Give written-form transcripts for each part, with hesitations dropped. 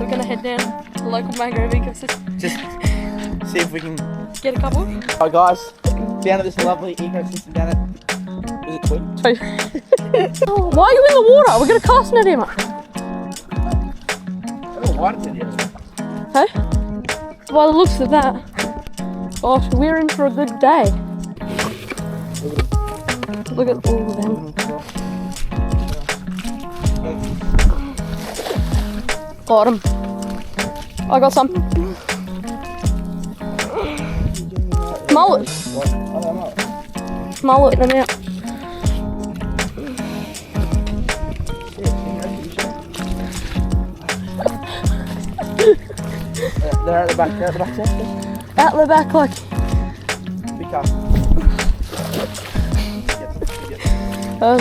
we're gonna head down to the local mangrove ecosystem. Just see if we can Get a couple. Hi guys, down at this lovely ecosystem down at, is it Tweed? Oh, why are you in the water? We're gonna cast net him. I don't know why it's in here. Hey? By the looks of that. Gosh, we're in for a good day. Look at all of them. Got him. I got some. Mullet. Mullet them out. They're at the back, yeah? Out the back, like. Big cast. Oh,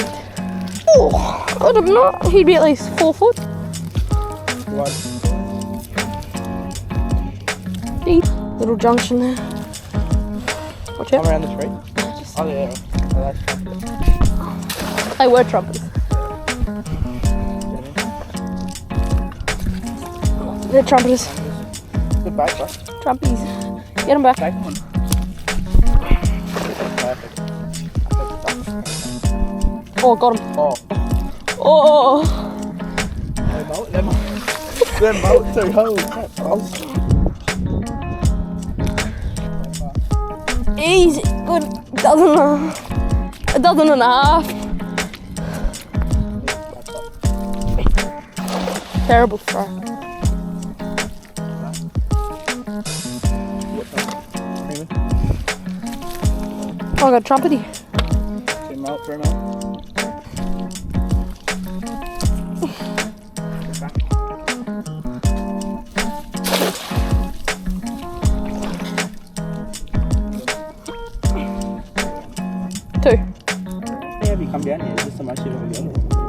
I don't know. He'd be at least 4 foot. Right. Deep. Little junction there. Watch Come out. around the tree. Oh yeah. Oh, that's fun. They were trumpets. They're trumpeters. Good bait, bro. Trumpies. Get them back. Take one. Perfect. Oh, got him. Oh. Oh. They're mullet too. Holy crap. Easy. Good. A dozen and a half. Terrible throw. Oh, I got a trumpety. 2 mullet, 3 mullet. Two. How have you come down here? Is this the most you've ever got?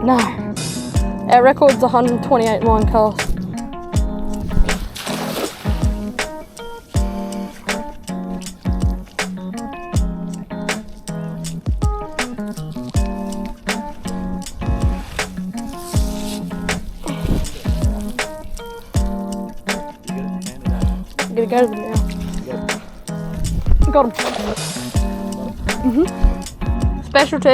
No. Our record's 128 line cast. I'm gonna go to them now. Got him. Specialty.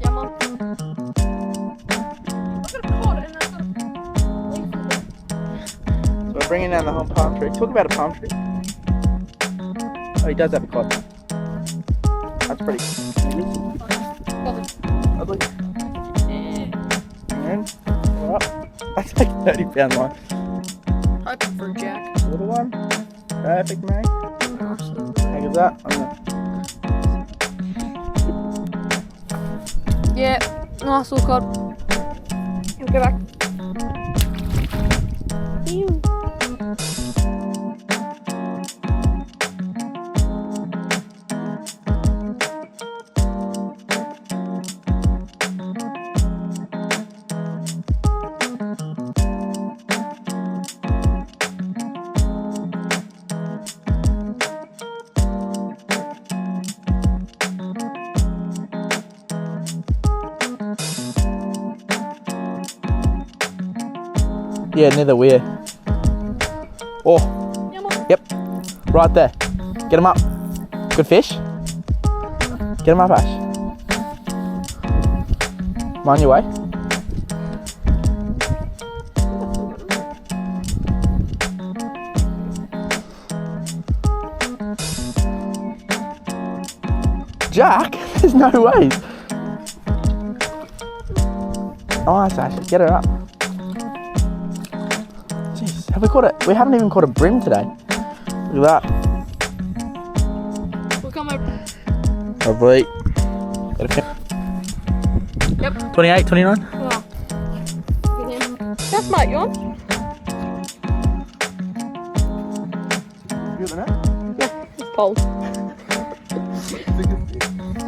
Yeah, Mum. So we're bringing down the whole palm tree. Talk about a palm tree. Oh, he does have a cod. That's pretty. Lovely. And alright. That's like 30-pound line. Hoping for a jack. Little one. Perfect, mate. How goes that? Yeah, nice little cod. Go back. Ew. Yeah, neither we're. Oh, yep, right there. Get him up. Good fish. Get him up, Ash. On your way. Jack? There's no way. Nice, Ash. Get her up. Jeez, have we caught it? We haven't even caught a brim today. Look at that. We'll come over. Lovely. Yep. 28, 29? Oh. That's mate, you on? You got the net? Yeah, it's cold.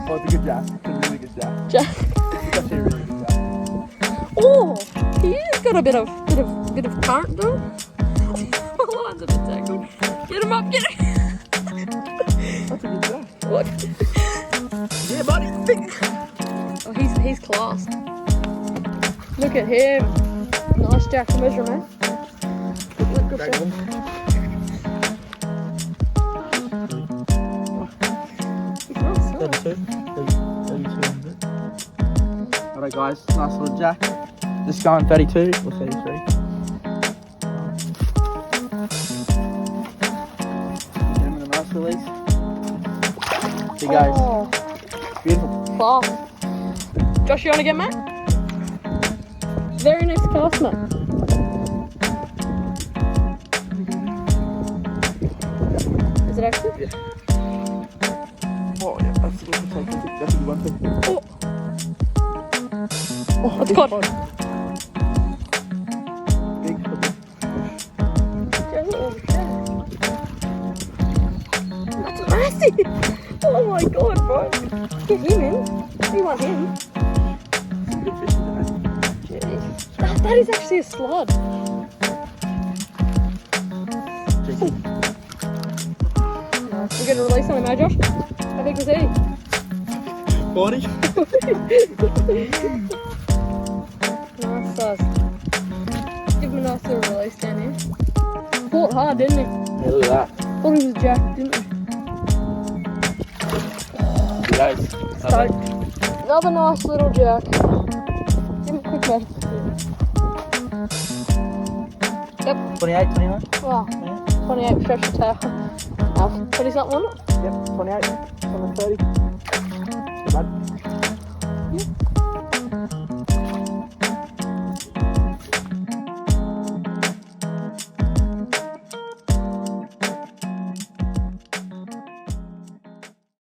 Oh, it's a good jack. It's a really good jack. Jack. It's actually a really good jack. Oh, he's got a bit of current though. Line's a bit tangled. Get him up, get him. That's a good jack. What? Yeah, buddy. Oh, he's class. Look at him. Nice Jack to measure, man. Good Drag shot. him. He's nice, huh? 32. Alright guys, nice little jack. Just going 32 or 33. Give him a nice release. There he goes. Oh, Beautiful. class. Josh, you want to get Matt? Very next cast, Matt. Is it active? Yeah. Oh yeah, that's a good one too. Oh. Oh, that's caught. Big. That's massive. Oh my god, bro. Get him in. We want him. Jeez. That is actually a slod. Nice. We're going to release on him, eh, Josh? How big was he? 40. Nice size. Give him a nice little release down here. Fought hard, didn't he? Yeah, look at that. Thought he was jacked, didn't he? There he goes. Stoked. Another nice little jack. Give him a quick measure. Yep. 28, 29? Wow. 28 stretch the tail. 20 something on it? Yep, 28. On the 30. Good bud. Yep.